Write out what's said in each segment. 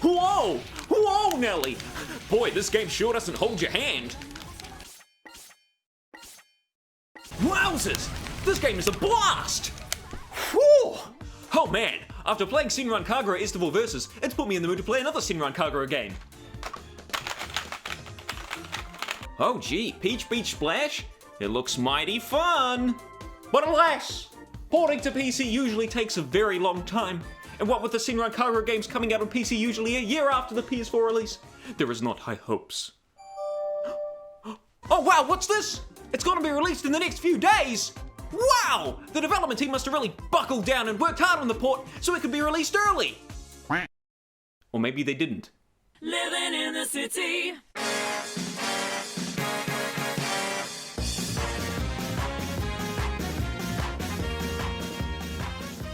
Whoa! Whoa, Nelly! Boy, this game sure doesn't hold your hand. Wowzers! This game is a blast! Whew! Oh man, after playing Senran Kagura Istanbul Versus, it's put me in the mood to play another Senran Kagura game. Oh gee, Peachy Beachy Splashu? It looks mighty fun! But alas, porting to PC usually takes a very long time, and what with the Senran Kagura games coming out on PC usually a year after the PS4 release, there is not high hopes. Oh wow, what's this? It's gonna be released in the next few days! Wow! The development team must have really buckled down and worked hard on the port so it could be released early! Or maybe they didn't. Living in the city.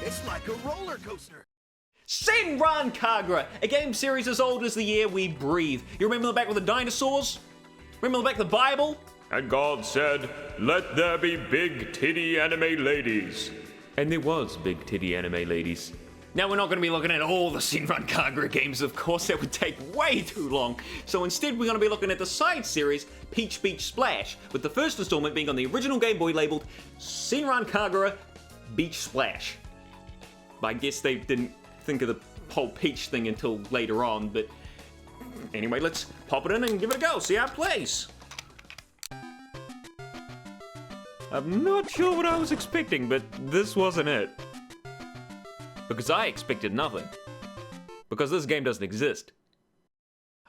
It's like a roller coaster. Senran Kagura, a game series as old as the air we breathe. You remember the back with the dinosaurs? Remember the back of the Bible? And God said, "Let there be big titty anime ladies." And there was big titty anime ladies. Now we're not going to be looking at all the Senran Kagura games, of course, that would take way too long. So instead we're going to be looking at the side series, Peachy Beachy Splashu, with the first installment being on the original Game Boy labeled Senran Kagura Beach Splash. I guess they didn't think of the whole peach thing until later on, but anyway, let's pop it in and give it a go, see how it plays. I'm not sure what I was expecting, but this wasn't it. Because I expected nothing. Because this game doesn't exist.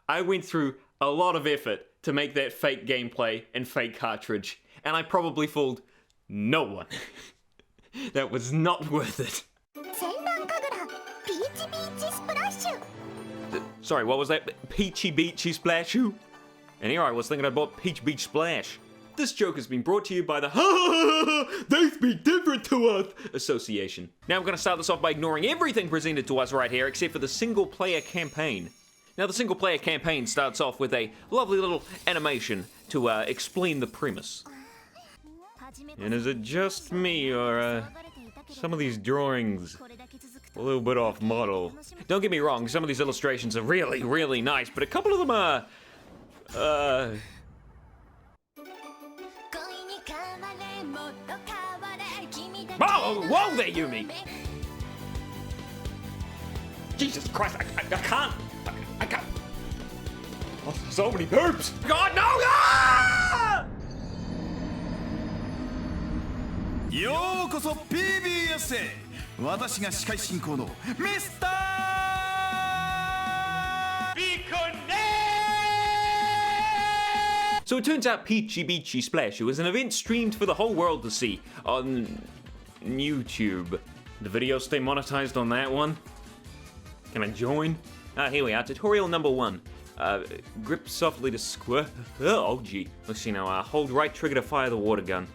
I went through a lot of effort to make that fake gameplay and fake cartridge, and I probably fooled no one. That was not worth it. Sorry, what was that? Peachy Beachy Splashu? And here I was thinking I bought Peachy Beachy Splashu. This joke has been brought to you by the They Speak Different to Us Association. Now I'm going to start this off by ignoring everything presented to us right here except for the single player campaign. Now the single player campaign starts off with a lovely little animation to explain the premise. And is it just me or some of these drawings a little bit off model? Don't get me wrong, some of these illustrations are really, really nice, but a couple of them are whoa there, Yumi! Jesus Christ, I can't! I can't! Oh, so many boobs! God, no! Ah! ようこそ PBS へ。私が司会進行のミスター So it turns out Peachy Beachy Splashu is an event streamed for the whole world to see on YouTube. The video stay monetized on that one? Can I join? Ah, here we are. Tutorial number 1. Grip softly to squirt. Oh, gee. Let's see now. Hold right trigger to fire the water gun.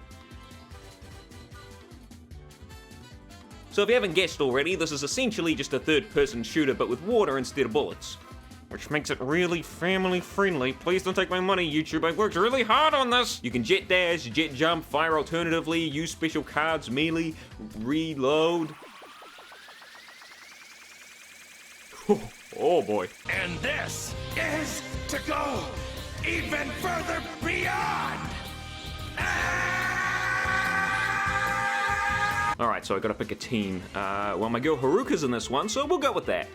So if you haven't guessed already, this is essentially just a third-person shooter, but with water instead of bullets. Which makes it really family-friendly. Please don't take my money, YouTube. I worked really hard on this. You can jet dash, jet jump, fire alternatively, use special cards, melee, reload. Oh boy. And this is to go even further beyond! Alright, so I gotta pick a team. Well, my girl Haruka's in this one, so we'll go with that.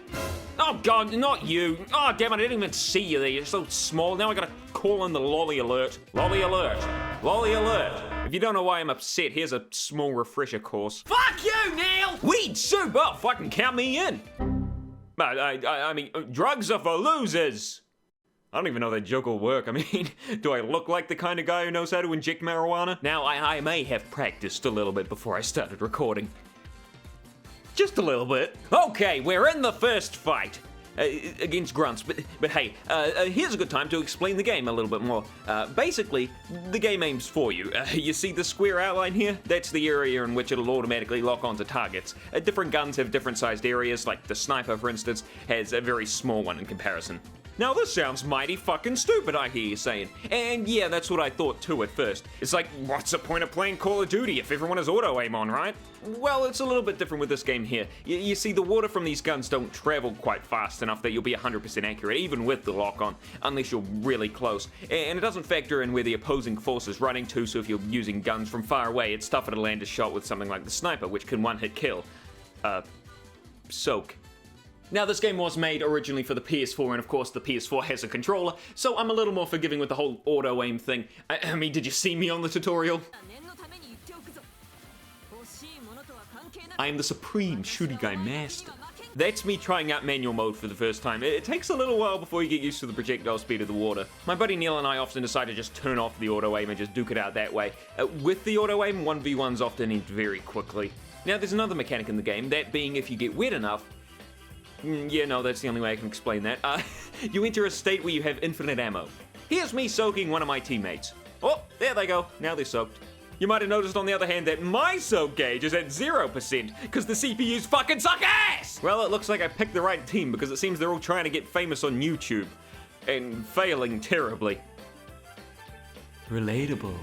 Oh god, not you! Oh damn it, I didn't even see you there, you're so small. Now I gotta call in the lolly alert. Lolly alert! Lolly alert! If you don't know why I'm upset, here's a small refresher course. Fuck you, Neil! Weed soup! Oh, fucking count me in! I mean, drugs are for losers! I don't even know that joke will work. I mean, do I look like the kind of guy who knows how to inject marijuana? Now, I may have practiced a little bit before I started recording. Just a little bit. Okay, we're in the first fight. Against grunts, but hey, here's a good time to explain the game a little bit more. Basically, the game aims for you. You see the square outline here? That's the area in which it'll automatically lock onto targets. Different guns have different sized areas, like the sniper, for instance, has a very small one in comparison. Now this sounds mighty fucking stupid, I hear you saying. And yeah, that's what I thought too at first. It's like, what's the point of playing Call of Duty if everyone has auto-aim on, right? Well, it's a little bit different with this game here. You see, the water from these guns don't travel quite fast enough that you'll be 100% accurate, even with the lock-on, unless you're really close. And it doesn't factor in where the opposing force is running to, so if you're using guns from far away, it's tougher to land a shot with something like the sniper, which can one-hit kill. Soak. Now, this game was made originally for the PS4, and of course the PS4 has a controller, so I'm a little more forgiving with the whole auto-aim thing. I mean, did you see me on the tutorial? I am the supreme shooty guy master. That's me trying out manual mode for the first time. It takes a little while before you get used to the projectile speed of the water. My buddy Neil and I often decide to just turn off the auto-aim and just duke it out that way. With the auto-aim, 1v1s often end very quickly. Now, there's another mechanic in the game, that being if you get wet enough, yeah, no, that's the only way I can explain that. You enter a state where you have infinite ammo. Here's me soaking one of my teammates. Oh, there they go. Now they're soaked. You might have noticed, on the other hand, that my soak gauge is at 0%, because the CPUs fucking suck ass! Well, it looks like I picked the right team, because it seems they're all trying to get famous on YouTube. And failing terribly. Relatable.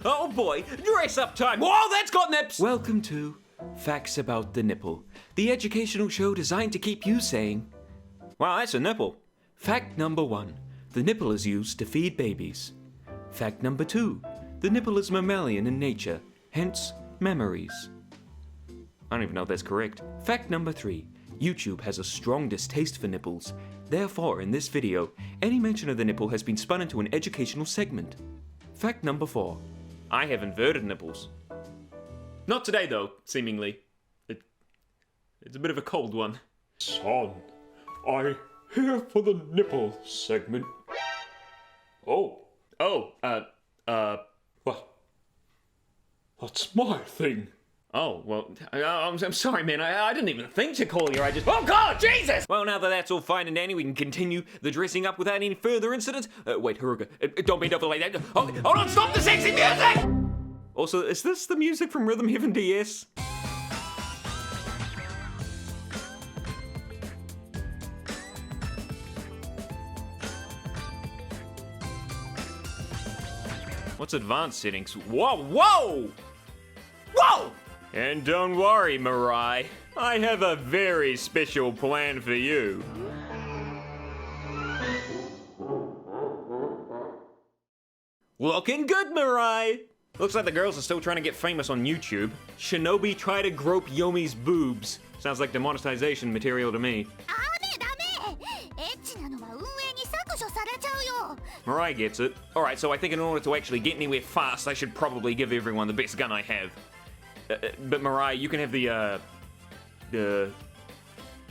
Oh boy, dress up time! Whoa, that's got nips! Welcome to Facts About the Nipple, the educational show designed to keep you saying, wow, that's a nipple. Fact number 1, the nipple is used to feed babies. Fact number 2, the nipple is mammalian in nature, hence memories. I don't even know if that's correct. Fact number 3, YouTube has a strong distaste for nipples. Therefore, in this video, any mention of the nipple has been spun into an educational segment. Fact number 4, I have inverted nipples. Not today, though, seemingly. It's a bit of a cold one. Son, I here for the nipple segment. Oh. What? That's my thing. Oh, well, I'm sorry, man. I didn't even think to call you. I just... Oh, God, Jesus! Well, now that that's all fine and dandy, we can continue the dressing up without any further incidents. Wait, Haruka, don't bend over like that. Oh, hold on, stop the sexy music! Also, is this the music from Rhythm Heaven DS? What's advanced settings? Whoa, whoa! Whoa! And don't worry, Mirai. I have a very special plan for you. Looking good, Mirai! Looks like the girls are still trying to get famous on YouTube. Shinobi try to grope Yomi's boobs. Sounds like demonetization material to me. Mirai gets it. Alright, so I think in order to actually get anywhere fast, I should probably give everyone the best gun I have. But Mirai, you can have the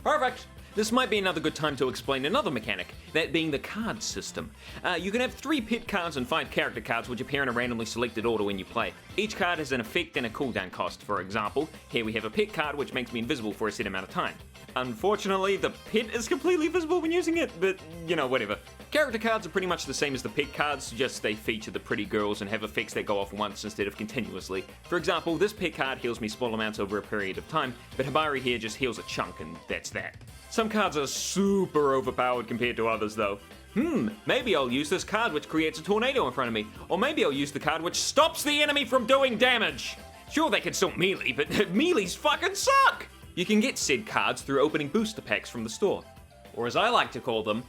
Perfect! This might be another good time to explain another mechanic, that being the card system. You can have 3 pet cards and 5 character cards which appear in a randomly selected order when you play. Each card has an effect and a cooldown cost. For example, here we have a pet card which makes me invisible for a set amount of time. Unfortunately, the pet is completely visible when using it, but, you know, whatever. Character cards are pretty much the same as the pet cards, just they feature the pretty girls and have effects that go off once instead of continuously. For example, this pet card heals me small amounts over a period of time, but Hibari here just heals a chunk and that's that. Some cards are super overpowered compared to others though. Maybe I'll use this card which creates a tornado in front of me, or maybe I'll use the card which stops the enemy from doing damage. Sure, they can still melee, but melees fucking suck! You can get said cards through opening booster packs from the store, or as I like to call them,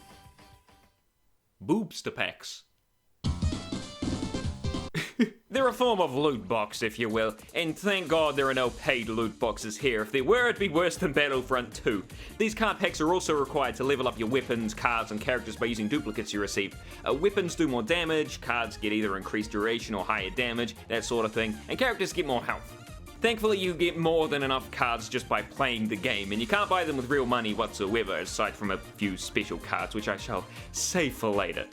boobster packs. They're a form of loot box, if you will, and thank God there are no paid loot boxes here. If there were, it'd be worse than Battlefront 2. These card packs are also required to level up your weapons, cards, and characters by using duplicates you receive. Weapons do more damage, cards get either increased duration or higher damage, that sort of thing, and characters get more health. Thankfully, you get more than enough cards just by playing the game, and you can't buy them with real money whatsoever, aside from a few special cards, which I shall save for later.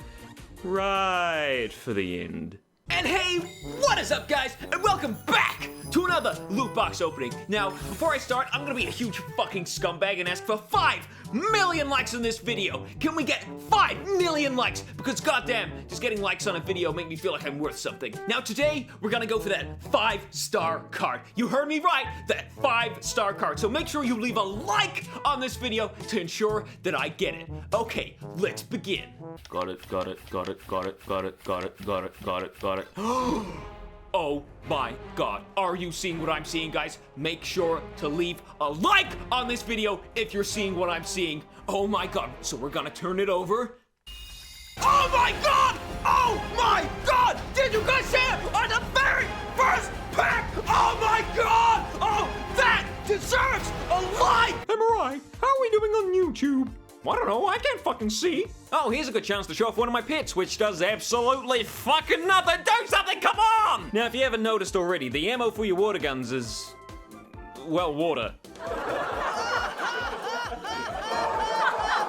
Right for the end. And hey, what is up guys, and welcome back to another loot box opening. Now, before I start, I'm gonna be a huge fucking scumbag and ask for 5 million likes in this video. Can we get 5 million likes? Because goddamn, just getting likes on a video make me feel like I'm worth something. Now today, we're gonna go for that 5-star card. You heard me right, that 5-star card. So make sure you leave a like on this video to ensure that I get it. Okay, let's begin. Got it. Oh my god, are you seeing what I'm seeing, guys? Make sure to leave a like on this video if you're seeing what I'm seeing. Oh my god, so we're gonna turn it over. Oh my god! Oh my god! Did you guys see it on the very first pack? Oh my god! Oh, that deserves a like! MRI, how are we doing on YouTube? I don't know, I can't fucking see. Oh, here's a good chance to show off one of my pits, which does absolutely fucking nothing. Do something, come on! Now, if you haven't noticed already, the ammo for your water guns is, well, water.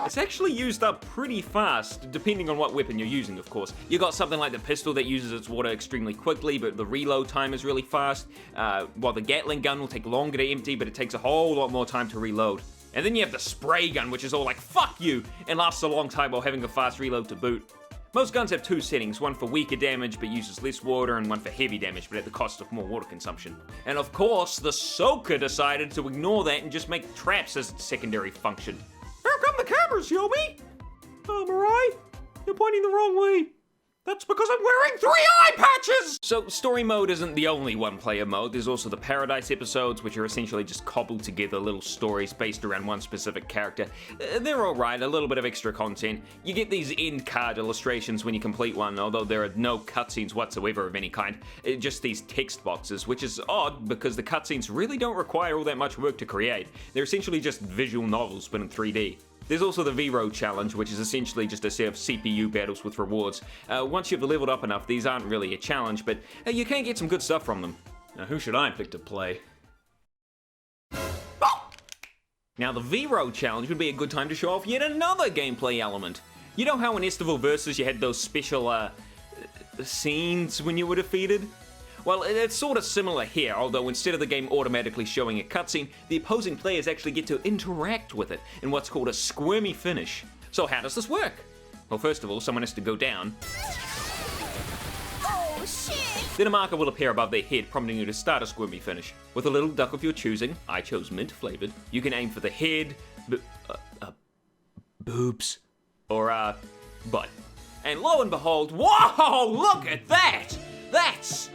It's actually used up pretty fast, depending on what weapon you're using, of course. You got something like the pistol that uses its water extremely quickly, but the reload time is really fast, while the Gatling gun will take longer to empty, but it takes a whole lot more time to reload. And then you have the spray gun, which is all like, fuck you, and lasts a long time while having a fast reload to boot. Most guns have 2 settings, one for weaker damage but uses less water, and one for heavy damage but at the cost of more water consumption. And of course, the Soaker decided to ignore that and just make traps as its secondary function. Here come the cameras, Yomi! Mirai, you're pointing the wrong way. That's because I'm wearing 3 eye patches! So, story mode isn't the only one-player mode. There's also the Paradise episodes, which are essentially just cobbled together little stories based around one specific character. They're alright, a little bit of extra content. You get these end card illustrations when you complete one, although there are no cutscenes whatsoever of any kind. Just these text boxes, which is odd because the cutscenes really don't require all that much work to create. They're essentially just visual novels, but in 3D. There's also the Veero challenge, which is essentially just a set of CPU battles with rewards. Once you've leveled up enough, these aren't really a challenge, but you can get some good stuff from them. Now, who should I pick to play? Oh! Now, the Veero challenge would be a good time to show off yet another gameplay element. You know how in Estival Versus you had those special, scenes when you were defeated? Well, it's sort of similar here, although instead of the game automatically showing a cutscene, the opposing players actually get to interact with it in what's called a squirmy finish. So how does this work? Well, first of all, someone has to go down. Oh, shit! Then a marker will appear above their head, prompting you to start a squirmy finish. With a little duck of your choosing, I chose mint flavored, you can aim for the head, boobs, or, butt. And lo and behold, whoa, look at that! That's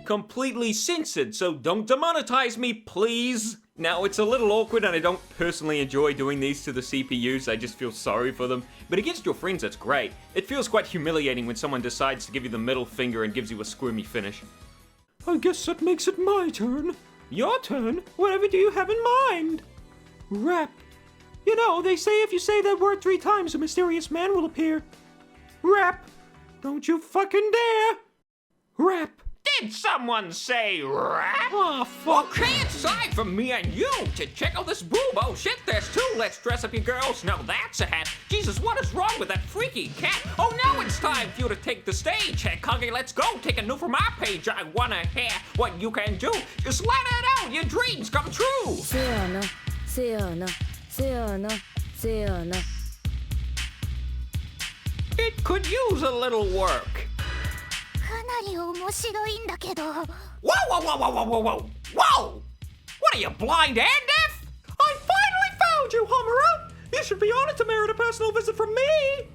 completely censored, so don't demonetize me, please. Now, it's a little awkward and I don't personally enjoy doing these to the CPUs, I just feel sorry for them. But against your friends, that's great. It feels quite humiliating when someone decides to give you the middle finger and gives you a squirmy finish. I guess that makes it my turn. Your turn? Whatever do you have in mind? Rap. You know, they say if you say that word 3 times, a mysterious man will appear. Rap. Don't you fucking dare. Rap. Did someone say rap? Oh, fuck. Okay, it's time for me and you to check out this boob. Oh, shit, there's 2. Let's dress up you girls. Now that's a hat. Jesus, what is wrong with that freaky cat? Oh, now it's time for you to take the stage. Hey, Kage, let's go. Take a new from my page. I wanna hear what you can do. Just let it out. Your dreams come true. It could use a little work. かなり面白いんだけど Whoa, whoa, whoa, whoa, whoa, whoa, whoa! Whoa! What are you, blind and deaf? I finally found you, Homura! You should be honored to merit a personal visit from me!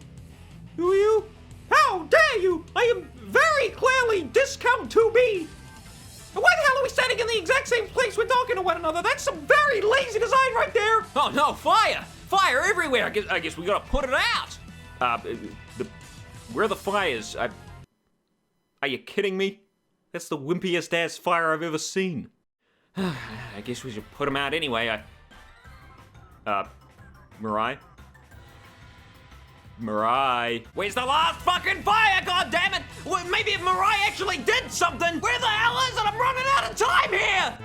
Do you? How dare you! I am very clearly discount 2B! Why the hell are we standing in the exact same place we're talking to one another? That's some very lazy design right there! Oh no, fire! Fire everywhere! I guess we gotta put it out! Where are the fires? Are you kidding me? That's the wimpiest ass fire I've ever seen. I guess we should put them out anyway. Mirai? Mirai? Where's the last fucking fire, goddammit? Well, maybe if Mirai actually did something! Where the hell is it? I'm running out of time here!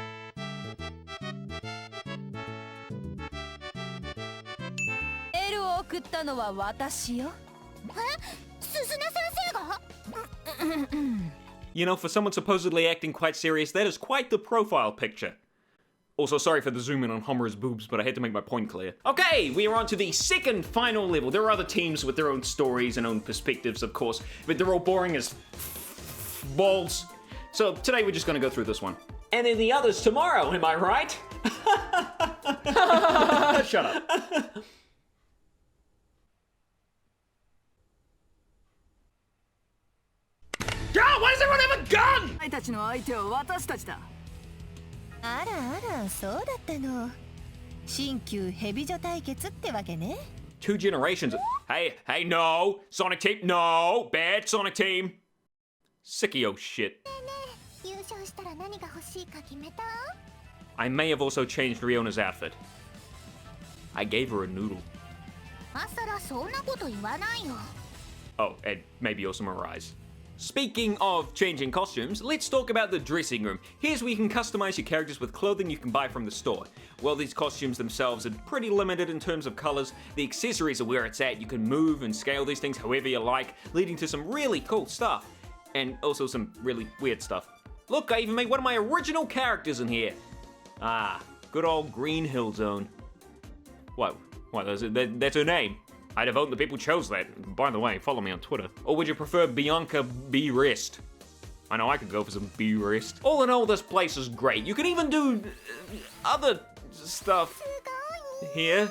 エールを送ったのは私よ。え、鈴音先生が？ You know, for someone supposedly acting quite serious, that is quite the profile picture. Also, sorry for the zoom in on Homura's boobs, but I had to make my point clear. Okay, we are on to the second final level. There are other teams with their own stories and own perspectives, of course, but they're all boring as balls. So today we're just gonna go through this one. And then the others tomorrow, am I right? Shut up. God, why does everyone have a gun? お前たちの相手は私たちだ。あらあら、そうだったの。新旧ヘビ女対決ってわけね。Two generations. Hey, no! Sonic Team, no! Bad Sonic Team! Sickio shit. 優勝したら何が欲しいか決めた？ I may have also changed Riona's outfit. I gave her a noodle. 今さらそんなこと言わないよ。 Oh, and maybe also Mirai's. Speaking of changing costumes, let's talk about the dressing room. Here's where you can customize your characters with clothing you can buy from the store. Well, these costumes themselves are pretty limited in terms of colors. The accessories are where it's at. You can move and scale these things however you like, leading to some really cool stuff. And also some really weird stuff. Look, I even made one of my original characters in here. Ah, good old Green Hill Zone. What, that's her name. I'd have voted the people chose that. By the way, follow me on Twitter. Or would you prefer Bianca B. Rest? I know I could go for some B. Rest. All in all, this place is great. You can even do other stuff here.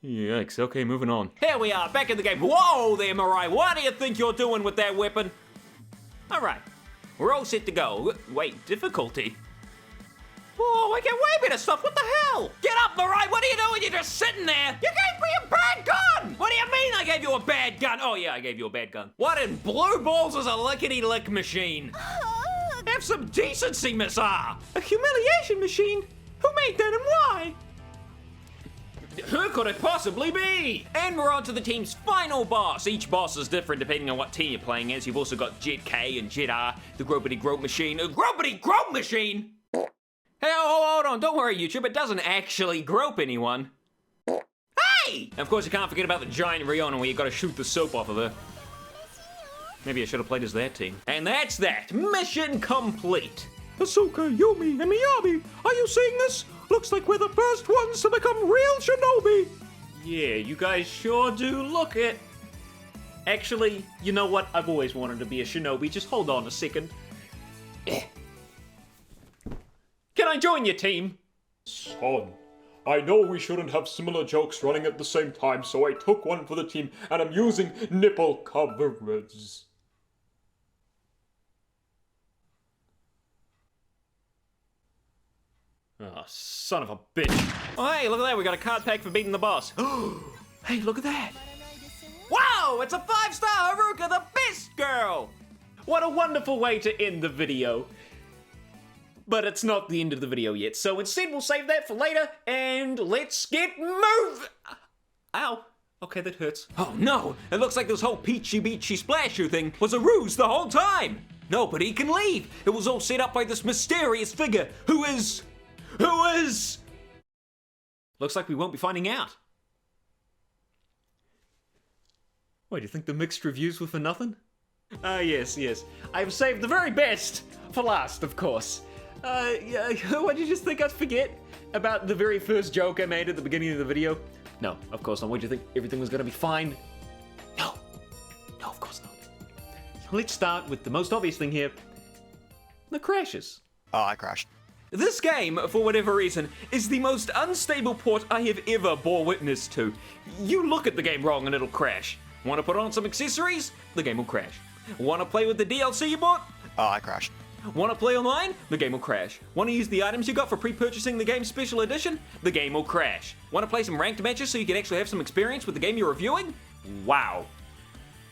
Yikes, okay, moving on. Here we are, back in the game. Whoa there, Mirai, what do you think you're doing with that weapon? All right, we're all set to go. Wait, difficulty? Oh, I get way better stuff, what the hell? Get up, Mirai, what are you doing? You're just sitting there. You gave me a bad gun! What do you mean I gave you a bad gun? Oh yeah, I gave you a bad gun. What in blue balls is a lickety-lick machine? Have some decency, Miss R. A humiliation machine? Who made that and why? Who could it possibly be? And we're on to the team's final boss. Each boss is different depending on what team you're playing as. You've also got Jet K and Jet R, the Gropity Grope Machine. A Gropity Grope Machine? Hey, hold on, don't worry, YouTube, it doesn't actually grope anyone. Hey! And of course, you can't forget about the giant Riona where you gotta shoot the soap off of her. Maybe I should have played as that team. And that's that. Mission complete. Asuka, Yumi, and Miyabi, are you seeing this? Looks like we're the first ones to become real shinobi. Yeah, you guys sure do look it. Actually, you know what? I've always wanted to be a shinobi. Just hold on a second. Can I join your team? Son, I know we shouldn't have similar jokes running at the same time, so I took one for the team, and I'm using nipple coverage. Oh, son of a bitch. Oh, hey, look at that. We got a card pack for beating the boss. Hey, look at that. Wow, it's a 5-star Haruka, the best girl. What a wonderful way to end the video. But it's not the end of the video yet, so instead we'll save that for later, and let's get moving! Ow. Okay, that hurts. Oh no, it looks like this whole Peachy Beachy Splashu thing was a ruse the whole time! Nobody can leave! It was all set up by this mysterious figure, who is... Looks like we won't be finding out. Wait, do you think the mixed reviews were for nothing? Yes. I've saved the very best for last, of course. What did you just think I'd forget about the very first joke I made at the beginning of the video? No, of course not. What did you think? Everything was gonna be fine? No, of course not. Let's start with the most obvious thing here. The crashes. Oh, I crashed. This game, for whatever reason, is the most unstable port I have ever bore witness to. You look at the game wrong and it'll crash. Want to put on some accessories? The game will crash. Want to play with the DLC you bought? Oh, I crashed. Want to play online? The game will crash. Want to use the items you got for pre-purchasing the game's special edition? The game will crash. Want to play some ranked matches so you can actually have some experience with the game you're reviewing? Wow.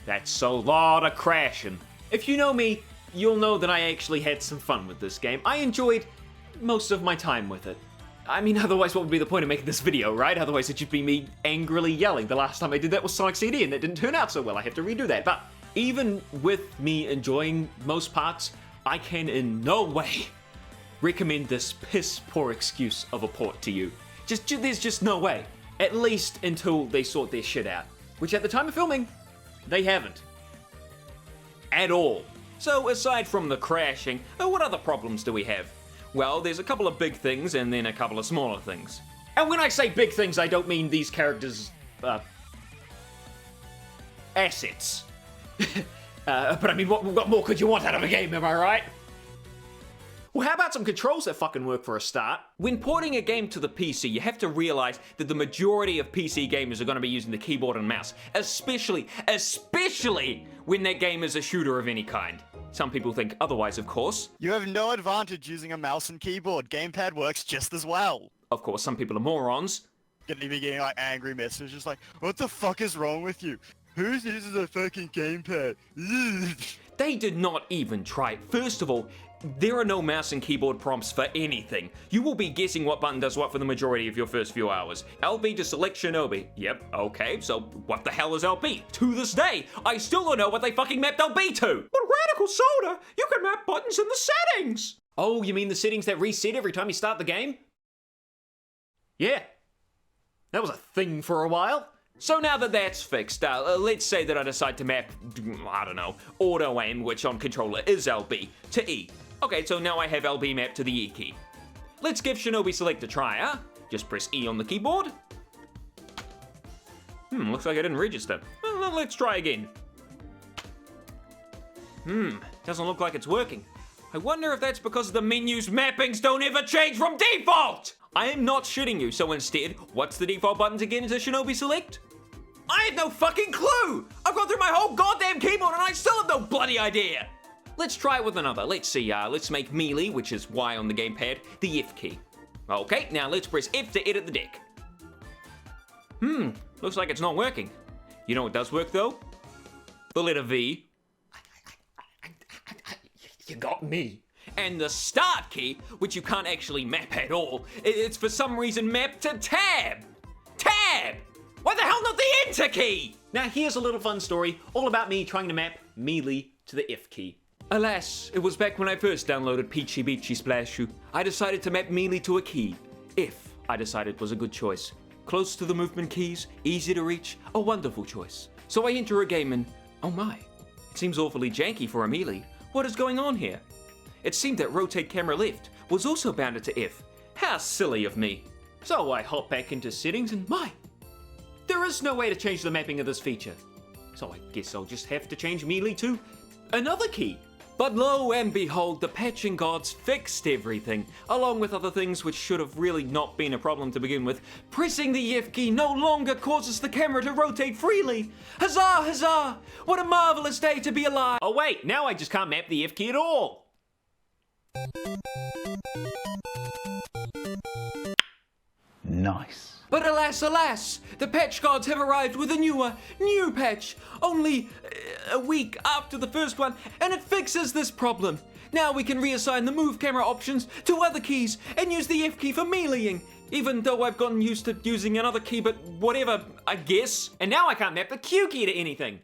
That's a lot of crashing. If you know me, you'll know that I actually had some fun with this game. I enjoyed most of my time with it. I mean, otherwise what would be the point of making this video, right? Otherwise it'd just be me angrily yelling. The last time I did that was Sonic CD and that didn't turn out so well. I have to redo that. But even with me enjoying most parts, I can in no way recommend this piss poor excuse of a port to you. There's just no way. At least until they sort their shit out. Which at the time of filming, they haven't. At all. So aside from the crashing, what other problems do we have? Well, there's a couple of big things and then a couple of smaller things. And when I say big things, I don't mean these characters' assets. But I mean, what more could you want out of a game, am I right? Well, how about some controls that fucking work for a start? When porting a game to the PC, you have to realize that the majority of PC gamers are going to be using the keyboard and mouse, especially when that game is a shooter of any kind. Some people think otherwise, of course. You have no advantage using a mouse and keyboard. Gamepad works just as well. Of course, some people are morons. Gonna be getting like angry messages like, what the fuck is wrong with you? Who uses a fucking gamepad? They did not even try. First of all, there are no mouse and keyboard prompts for anything. You will be guessing what button does what for the majority of your first few hours. LB to select Shinobi. Yep, okay, so what the hell is LB? To this day, I still don't know what they fucking mapped LB to. But RadicalSoda, you can map buttons in the settings. Oh, you mean the settings that reset every time you start the game? Yeah, that was a thing for a while. So now that that's fixed, let's say that I decide to map, I don't know, auto aim, which on controller is LB, to E. Okay, so now I have LB mapped to the E key. Let's give Shinobi Select a try, huh? Just press E on the keyboard. Looks like I didn't register. Well, let's try again. Doesn't look like it's working. I wonder if that's because the menu's mappings don't ever change from default! I am not shitting you, so instead, what's the default buttons again to Shinobi Select? I had no fucking clue! I've gone through my whole goddamn keyboard and I still have no bloody idea! Let's try it with another. Let's see, let's make melee, which is Y on the gamepad, the F key. Okay, now let's press F to edit the deck. Looks like it's not working. You know what does work though? The letter V. You got me. And the start key, which you can't actually map at all, it's for some reason mapped to tab. Tab! Why the hell not the enter key? Now here's a little fun story all about me trying to map melee to the F key. Alas, it was back when I first downloaded Peachy Beachy Splashu. I decided to map melee to a key. F, I decided was a good choice. Close to the movement keys, easy to reach, a wonderful choice. So I enter a game and, oh my, it seems awfully janky for a melee. What is going on here? It seemed that rotate camera left was also bounded to F. How silly of me. So I hop back into settings and my, there is no way to change the mapping of this feature. So I guess I'll just have to change melee to another key. But lo and behold, the patching gods fixed everything, along with other things which should have really not been a problem to begin with. Pressing the F key no longer causes the camera to rotate freely. Huzzah, huzzah! What a marvelous day to be alive! Oh wait, now I just can't map the F key at all. Nice. But alas, alas, the patch gods have arrived with a new patch, only a week after the first one, and it fixes this problem. Now we can reassign the move camera options to other keys and use the F key for meleeing, even though I've gotten used to using another key, but whatever, I guess. And now I can't map the Q key to anything.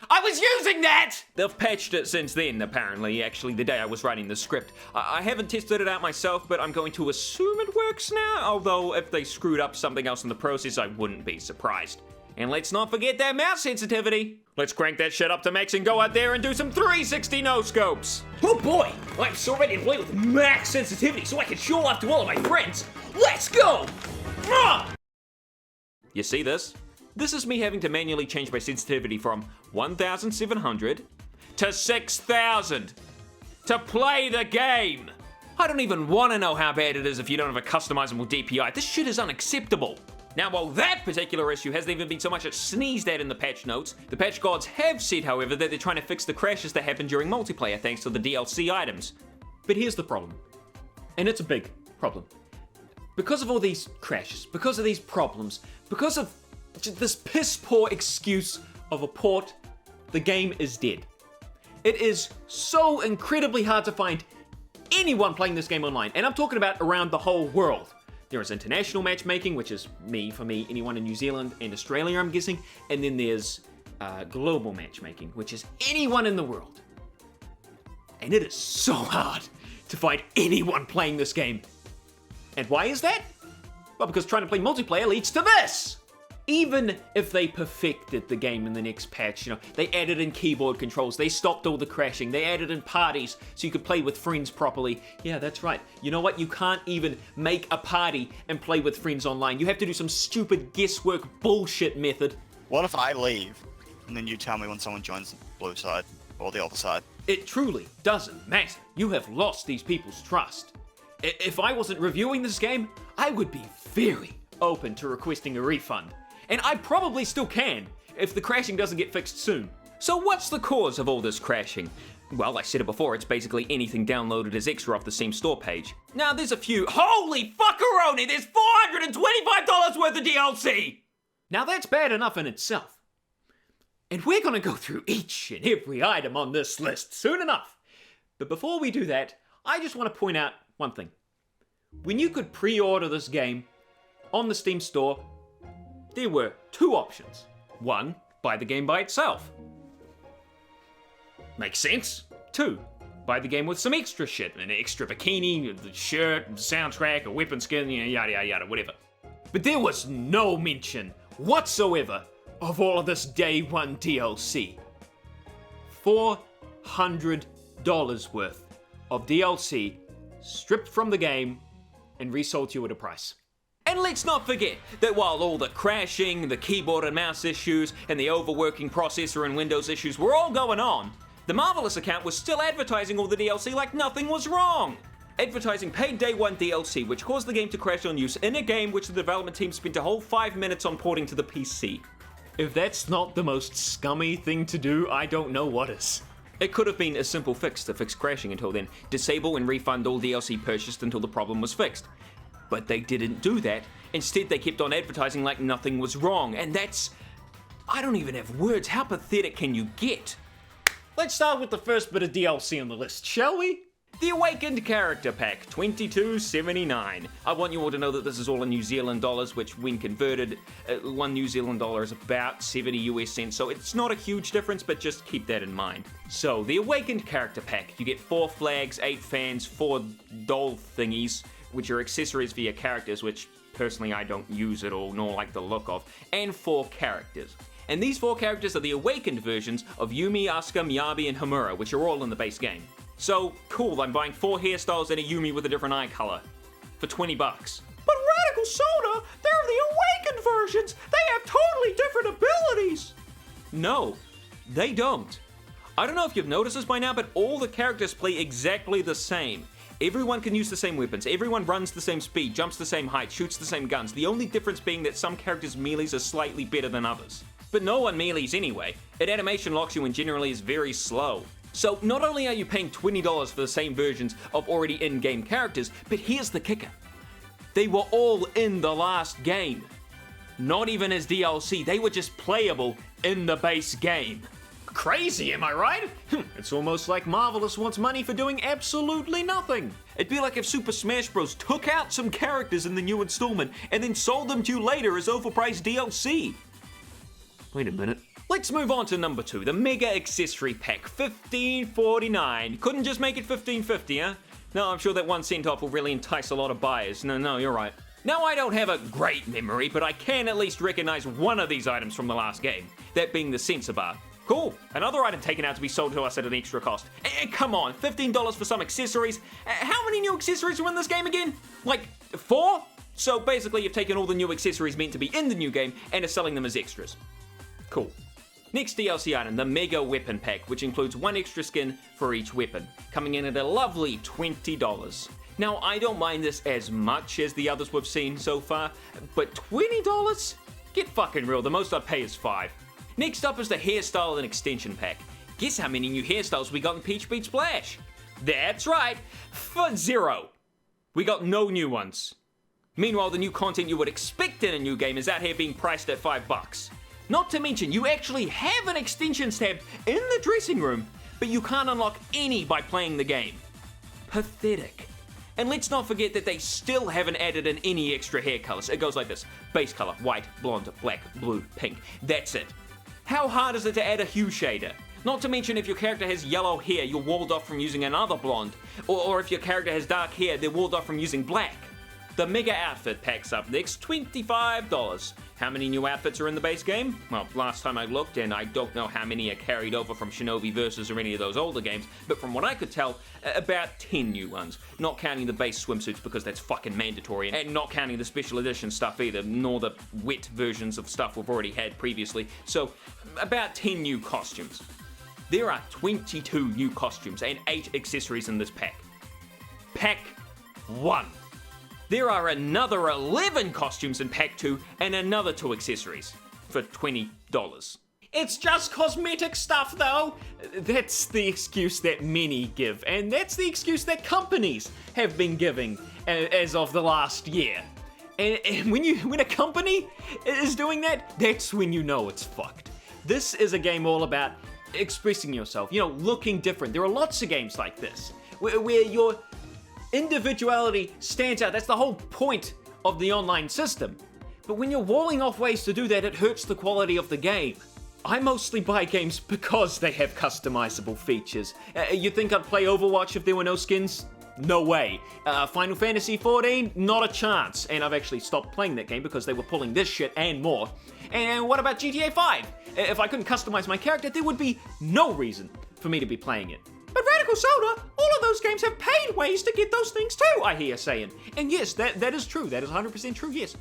I was using that! They've patched it since then, apparently, actually, the day I was writing the script. I haven't tested it out myself, but I'm going to assume it works now, although if they screwed up something else in the process, I wouldn't be surprised. And let's not forget that mouse sensitivity. Let's crank that shit up to max and go out there and do some 360 no-scopes. Oh boy, I'm so ready to play with max sensitivity so I can show off to all of my friends. Let's go! You see this? This is me having to manually change my sensitivity from 1700 to 6000 to play the game. I don't even want to know how bad it is if you don't have a customizable DPI. This shit is unacceptable. Now, while that particular issue hasn't even been so much as sneezed at in the patch notes, the patch gods have said, however, that they're trying to fix the crashes that happen during multiplayer thanks to the DLC items. But here's the problem, and it's a big problem. Because of all these crashes, because of these problems, because of this piss-poor excuse of a port, the game is dead. It is so incredibly hard to find anyone playing this game online, and I'm talking about around the whole world. There is international matchmaking, which is for me, anyone in New Zealand and Australia, I'm guessing, and then there's global matchmaking, which is anyone in the world. And it is so hard to find anyone playing this game. And why is that? Well, because trying to play multiplayer leads to this! Even if they perfected the game in the next patch, you know, they added in keyboard controls, they stopped all the crashing, they added in parties so you could play with friends properly. Yeah, that's right. You know what? You can't even make a party and play with friends online. You have to do some stupid guesswork bullshit method. What if I leave and then you tell me when someone joins the blue side or the other side? It truly doesn't matter. You have lost these people's trust. If I wasn't reviewing this game, I would be very open to requesting a refund. And I probably still can, if the crashing doesn't get fixed soon. So what's the cause of all this crashing? Well, I said it before, it's basically anything downloaded as extra off the Steam store page. Now there's a few— holy fuckeroni, there's $425 worth of DLC! Now that's bad enough in itself. And we're gonna go through each and every item on this list soon enough. But before we do that, I just want to point out one thing. When you could pre-order this game on the Steam store, there were two options. One, buy the game by itself. Makes sense. Two, buy the game with some extra shit, an extra bikini, a shirt, soundtrack, a weapon skin, yada yada yada, whatever. But there was no mention whatsoever of all of this day one DLC. $400 worth of DLC stripped from the game and resold to you at a price. And let's not forget that while all the crashing, the keyboard and mouse issues, and the overworking processor and Windows issues were all going on, the Marvelous account was still advertising all the DLC like nothing was wrong. Advertising paid day one DLC, which caused the game to crash on use in a game which the development team spent a whole 5 minutes on porting to the PC. If that's not the most scummy thing to do, I don't know what is. It could have been a simple fix to fix crashing until then. Disable and refund all DLC purchased until the problem was fixed. But they didn't do that. Instead, they kept on advertising like nothing was wrong. And that's— I don't even have words. How pathetic can you get? Let's start with the first bit of DLC on the list, shall we? The Awakened Character Pack, $22.79. I want you all to know that this is all in New Zealand dollars, which when converted, $1 New Zealand dollar is about 70 US cents, so it's not a huge difference, but just keep that in mind. So, the Awakened Character Pack, you get 4 flags, 8 fans, 4 doll thingies, which are accessories for your characters, which personally I don't use at all, nor like the look of, and 4 characters. And these 4 characters are the Awakened versions of Yumi, Asuka, Miyabi, and Homura, which are all in the base game. So, cool, I'm buying 4 hairstyles and a Yumi with a different eye color for $20. But RadicalSoda, they're the Awakened versions! They have totally different abilities! No, they don't. I don't know if you've noticed this by now, but all the characters play exactly the same. Everyone can use the same weapons, everyone runs the same speed, jumps the same height, shoots the same guns, the only difference being that some characters' melees are slightly better than others. But no one melees anyway. It animation locks you and generally is very slow. So not only are you paying $20 for the same versions of already in-game characters, but here's the kicker. They were all in the last game. Not even as DLC, they were just playable in the base game. Crazy, am I right? It's almost like Marvelous wants money for doing absolutely nothing. It'd be like if Super Smash Bros. Took out some characters in the new installment and then sold them to you later as overpriced DLC. Wait a minute. Let's move on to number 2, the Mega Accessory Pack, $15.49. Couldn't just make it $15.50, huh? No, I'm sure that 1 cent off will really entice a lot of buyers. No, you're right. Now, I don't have a great memory, but I can at least recognize one of these items from the last game, that being the sensor bar. Cool, another item taken out to be sold to us at an extra cost. And come on, $15 for some accessories. How many new accessories are in this game again? Like, 4? So basically you've taken all the new accessories meant to be in the new game and are selling them as extras. Cool. Next DLC item, the Mega Weapon Pack, which includes 1 extra skin for each weapon, coming in at a lovely $20. Now, I don't mind this as much as the others we've seen so far, but $20? Get fucking real, the most I'd pay is $5. Next up is the Hairstyle and Extension Pack. Guess how many new hairstyles we got in Peachy Beachy Splashu? That's right, for 0. We got no new ones. Meanwhile, the new content you would expect in a new game is out here being priced at $5. Not to mention, you actually have an extensions tab in the dressing room, but you can't unlock any by playing the game. Pathetic. And let's not forget that they still haven't added in any extra hair colors. It goes like this: base color, white, blonde, black, blue, pink. That's it. How hard is it to add a hue shader? Not to mention, if your character has yellow hair, you're walled off from using another blonde. Or if your character has dark hair, they're walled off from using black. The Mega Outfit Pack's up next, $25. How many new outfits are in the base game? Well, last time I looked, and I don't know how many are carried over from Shinobi Versus or any of those older games, but from what I could tell, about 10 new ones. Not counting the base swimsuits because that's fucking mandatory, and not counting the special edition stuff either, nor the wet versions of stuff we've already had previously. So, about 10 new costumes. There are 22 new costumes and 8 accessories in this pack. Pack 1. There are another 11 costumes in Pack 2 and another 2 accessories for $20. It's just cosmetic stuff though. That's the excuse that many give, and that's the excuse that companies have been giving as of the last year. And when a company is doing that, that's when you know it's fucked. This is a game all about expressing yourself, looking different. There are lots of games like this where your individuality stands out. That's the whole point of the online system. But when you're walling off ways to do that, it hurts the quality of the game. I mostly buy games because they have customizable features. You think I'd play Overwatch if there were no skins? No way. Final Fantasy XIV? Not a chance. And I've actually stopped playing that game because they were pulling this shit and more. And what about GTA 5? If I couldn't customize my character, there would be no reason for me to be playing it. But RadicalSoda, all of those games have paid ways to get those things too, I hear saying. And yes, that is true. That is 100% true, yes.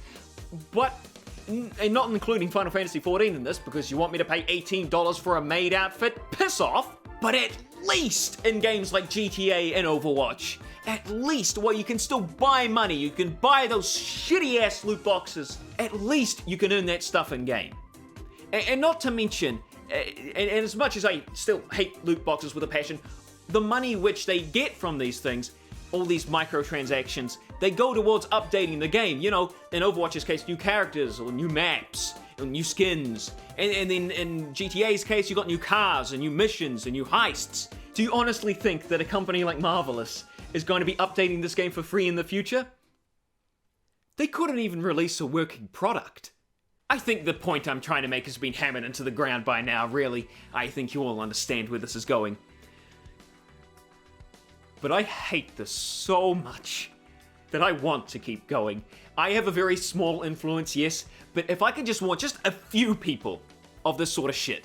But, and not including Final Fantasy XIV in this, because you want me to pay $18 for a maid outfit? Piss off! But at least in games like GTA and Overwatch, at least where you can still buy money, you can buy those shitty ass loot boxes, at least you can earn that stuff in game. And not to mention, and as much as I still hate loot boxes with a passion, the money which they get from these things, all these microtransactions, they go towards updating the game. In Overwatch's case, new characters or new maps or new skins. And then in GTA's case, you got new cars and new missions and new heists. Do you honestly think that a company like Marvelous is going to be updating this game for free in the future? They couldn't even release a working product. I think the point I'm trying to make has been hammered into the ground by now, really. I think you all understand where this is going. But I hate this so much that I want to keep going. I have a very small influence, yes, but if I could just warn just a few people of this sort of shit.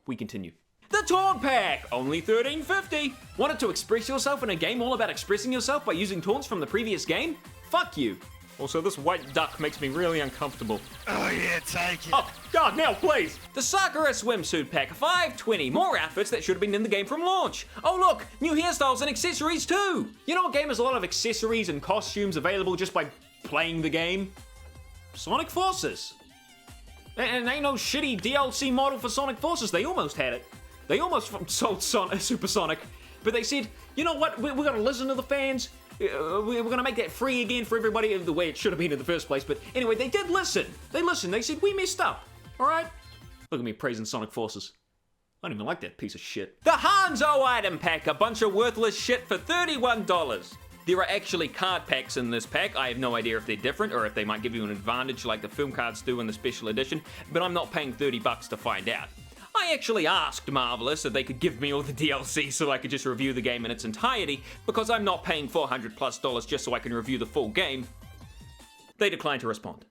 We continue. The Taunt Pack, only $13.50. Wanted to express yourself in a game all about expressing yourself by using taunts from the previous game? Fuck you. Also, this white duck makes me really uncomfortable. Oh yeah, take it. Oh, God, now, please! The Sakura Swimsuit Pack, $5.20. More outfits that should have been in the game from launch. Oh, look, new hairstyles and accessories, too! You know what game has a lot of accessories and costumes available just by playing the game? Sonic Forces. And ain't no shitty DLC model for Sonic Forces. They almost had it. They almost sold Supersonic. But they said, you know what, we're gonna listen to the fans. We're going to make that free again for everybody the way it should have been in the first place. But anyway, they did listen. They listened. They said, we messed up. All right? Look at me praising Sonic Forces. I don't even like that piece of shit. The Hanzo Item Pack, a bunch of worthless shit for $31. There are actually card packs in this pack. I have no idea if they're different or if they might give you an advantage like the film cards do in the special edition, but I'm not paying $30 to find out. I actually asked Marvelous if they could give me all the DLC so I could just review the game in its entirety, because I'm not paying $400+ just so I can review the full game. They declined to respond.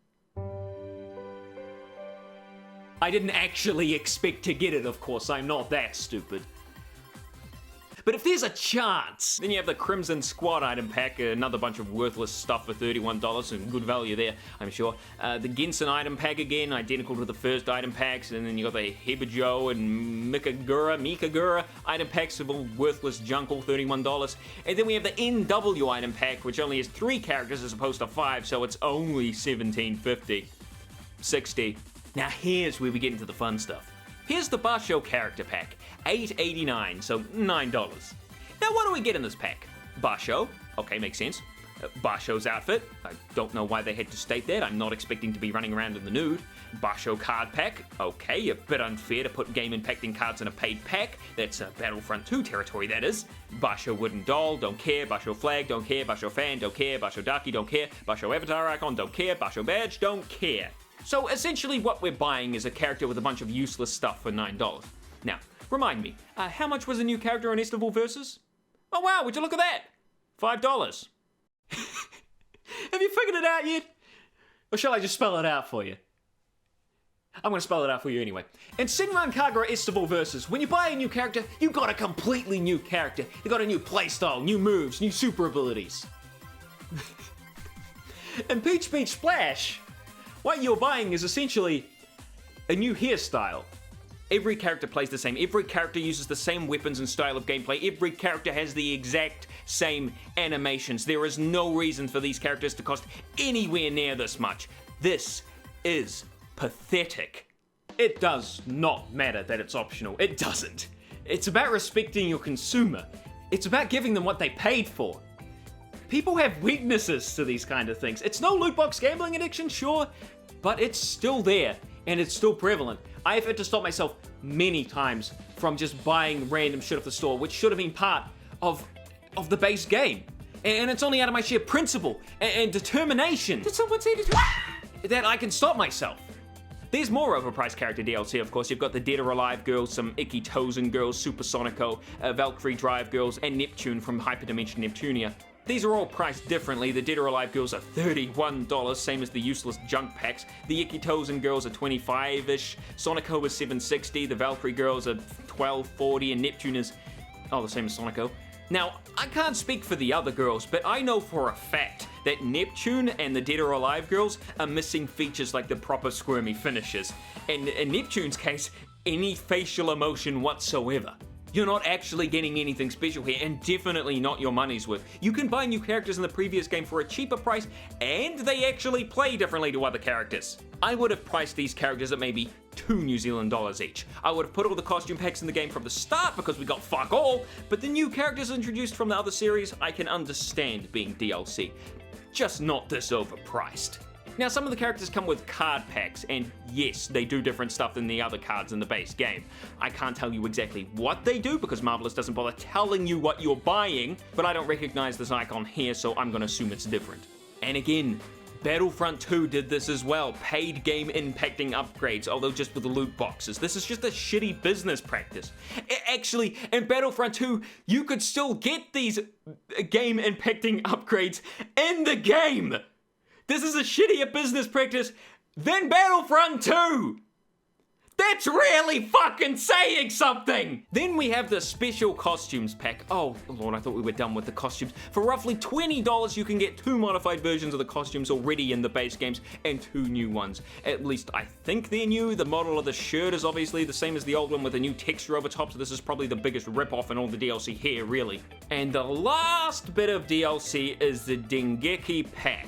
I didn't actually expect to get it, of course. I'm not that stupid. But if there's a chance, then you have the Crimson Squad item pack, another bunch of worthless stuff for $31, and good value there, I'm sure. The Gensen item pack again, identical to the first item packs, and then you got the Hibijo and Mikagura item packs of all worthless junk, all $31. And then we have the NW item pack, which only has 3 characters as opposed to 5, so it's only $17.50. $60. Now here's where we get into the fun stuff. Here's the Basho character pack, $8.89, so $9. Now what do we get in this pack? Basho, okay, makes sense. Basho's outfit, I don't know why they had to state that, I'm not expecting to be running around in the nude. Basho card pack, okay, a bit unfair to put game impacting cards in a paid pack, that's Battlefront 2 territory that is. Basho wooden doll, don't care. Basho flag, don't care. Basho fan, don't care. Basho Daki, don't care. Basho avatar icon, don't care. Basho badge, don't care. So essentially what we're buying is a character with a bunch of useless stuff for $9. Now, remind me, how much was a new character on Estival Versus? Oh wow, would you look at that? $5. Have you figured it out yet? Or shall I just spell it out for you? I'm going to spell it out for you anyway. In Senran Kagura Estival Versus, when you buy a new character, you got a completely new character. You got a new playstyle, new moves, new super abilities. In Peachy Beachy Splashu, what you're buying is essentially a new hairstyle. Every character plays the same. Every character uses the same weapons and style of gameplay. Every character has the exact same animations. There is no reason for these characters to cost anywhere near this much. This is pathetic. It does not matter that it's optional. It doesn't. It's about respecting your consumer. It's about giving them what they paid for. People have weaknesses to these kind of things. It's no loot box gambling addiction, sure, but it's still there and it's still prevalent. I've had to stop myself many times from just buying random shit off the store, which should have been part of the base game. And it's only out of my sheer principle and determination. Did someone say that I can stop myself? There's more overpriced character DLC, of course. You've got the Dead or Alive girls, some Icky Tozen girls, Supersonico, Valkyrie Drive girls, and Neptune from Hyperdimension Neptunia. These are all priced differently. The Dead or Alive girls are $31, same as the useless junk packs. The Icky Tozen girls are $25-ish. Sonico is $7.60. The Valkyrie girls are $12.40, and Neptune is, the same as Sonico. Now, I can't speak for the other girls, but I know for a fact that Neptune and the Dead or Alive girls are missing features like the proper squirmy finishes. And in Neptune's case, any facial emotion whatsoever. You're not actually getting anything special here, and definitely not your money's worth. You can buy new characters in the previous game for a cheaper price, and they actually play differently to other characters. I would have priced these characters at maybe $2 New Zealand each. I would have put all the costume packs in the game from the start because we got fuck all, but the new characters introduced from the other series, I can understand being DLC. Just not this overpriced. Now, some of the characters come with card packs, and yes, they do different stuff than the other cards in the base game. I can't tell you exactly what they do because Marvelous doesn't bother telling you what you're buying, but I don't recognize this icon here, so I'm gonna assume it's different. And again, Battlefront 2 did this as well, paid game impacting upgrades, although just with the loot boxes. This is just a shitty business practice. Actually, in Battlefront 2, you could still get these game impacting upgrades in the game! This is a shittier business practice than Battlefront 2! That's really fucking saying something! Then we have the special costumes pack. Oh lord, I thought we were done with the costumes. For roughly $20, you can get 2 modified versions of the costumes already in the base games and 2 new ones. At least I think they're new. The model of the shirt is obviously the same as the old one with a new texture over top, so this is probably the biggest rip-off in all the DLC here, really. And the last bit of DLC is the Dengeki pack.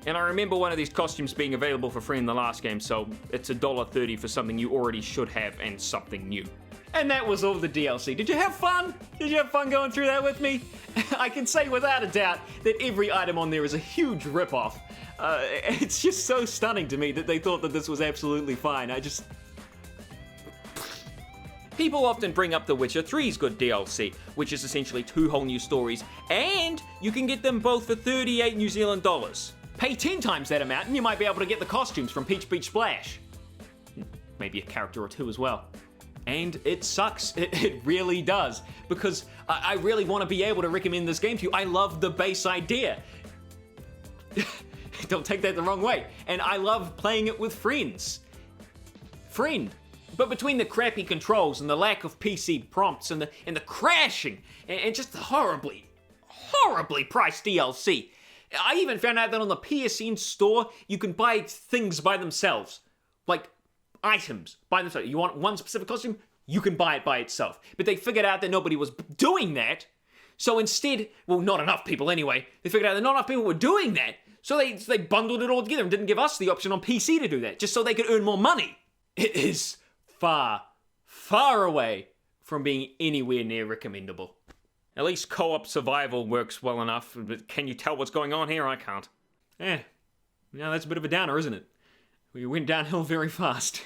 And I remember one of these costumes being available for free in the last game, so it's $1.30 for something you already should have and something new. And that was all the DLC. Did you have fun? Did you have fun going through that with me? I can say without a doubt that every item on there is a huge rip-off. It's just so stunning to me that they thought that this was absolutely fine. People often bring up The Witcher 3's good DLC, which is essentially 2 whole new stories, and you can get them both for $38 New Zealand. Pay 10 times that amount and you might be able to get the costumes from Peachy Beachy Splashu. Maybe a character or 2 as well. And it sucks, it really does, because I really want to be able to recommend this game to you. I love the base idea. Don't take that the wrong way. And I love playing it with friends. But between the crappy controls and the lack of PC prompts and the crashing and just the horribly priced DLC, I even found out that on the PSN store, you can buy things by themselves. Like, items by themselves. You want one specific costume? You can buy it by itself. But they figured out that nobody was doing that. So instead, well, not enough people anyway. They figured out that not enough people were doing that. So they bundled it all together and didn't give us the option on PC to do that. Just so they could earn more money. It is far, far away from being anywhere near recommendable. At least co-op survival works well enough, but can you tell what's going on here? I can't. Now that's a bit of a downer, isn't it? We went downhill very fast.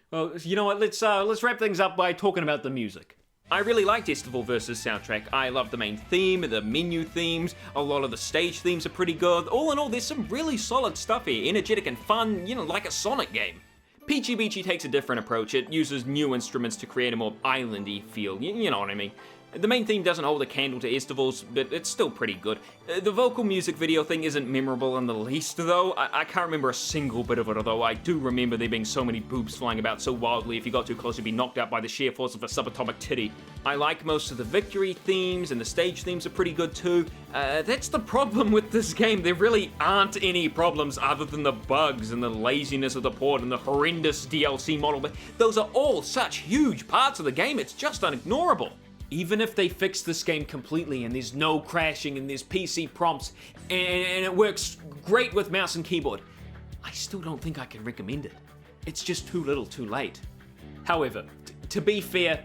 Well, you know what, let's wrap things up by talking about the music. I really liked Estival Versus soundtrack. I love the main theme, the menu themes, a lot of the stage themes are pretty good. All in all, there's some really solid stuff here, energetic and fun, like a Sonic game. Peachy Beachy takes a different approach. It uses new instruments to create a more islandy feel, you know what I mean. The main theme doesn't hold a candle to Estival's, but it's still pretty good. The vocal music video thing isn't memorable in the least, though. I can't remember a single bit of it, although I do remember there being so many boobs flying about so wildly if you got too close you'd be knocked out by the sheer force of a subatomic titty. I like most of the victory themes, and the stage themes are pretty good too. That's the problem with this game. There really aren't any problems other than the bugs and the laziness of the port and the horrendous DLC model, but those are all such huge parts of the game, it's just unignorable. Even if they fix this game completely and there's no crashing and there's PC prompts and it works great with mouse and keyboard, I still don't think I can recommend it. It's just too little too late. However, to be fair,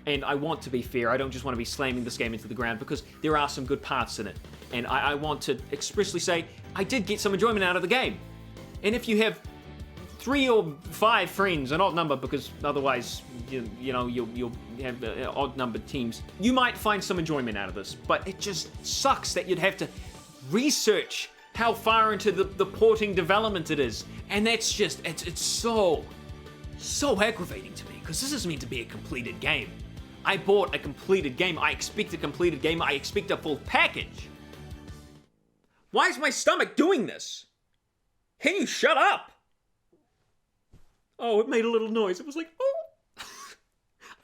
and I want to be fair, I don't just want to be slamming this game into the ground because there are some good parts in it. And I want to expressly say, I did get some enjoyment out of the game. And if you have 3 or 5 friends, an odd number because otherwise, you'll have odd numbered teams, you might find some enjoyment out of this. But it just sucks that you'd have to research how far into the porting development it is. And that's just, it's so aggravating to me because this is meant to be a completed game. I bought a completed game. I expect a completed game. I expect a full package. Why is my stomach doing this? Can you shut up? Oh, it made a little noise. It was like, oh,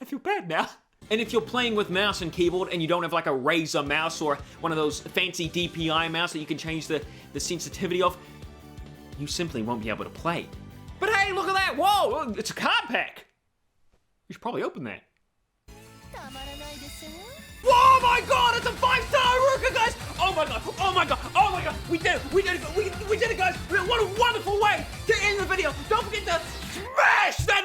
I feel bad now. And if you're playing with mouse and keyboard and you don't have like a Razer mouse or one of those fancy DPI mouse that you can change the sensitivity of, you simply won't be able to play. But hey, look at that. Whoa, it's a card pack. You should probably open that. Oh my god, it's a 5-star Haruka, guys! Oh my god, oh my god, oh my god, we did it, we did it, we did it, guys! What a wonderful way to end the video! Don't forget to smash that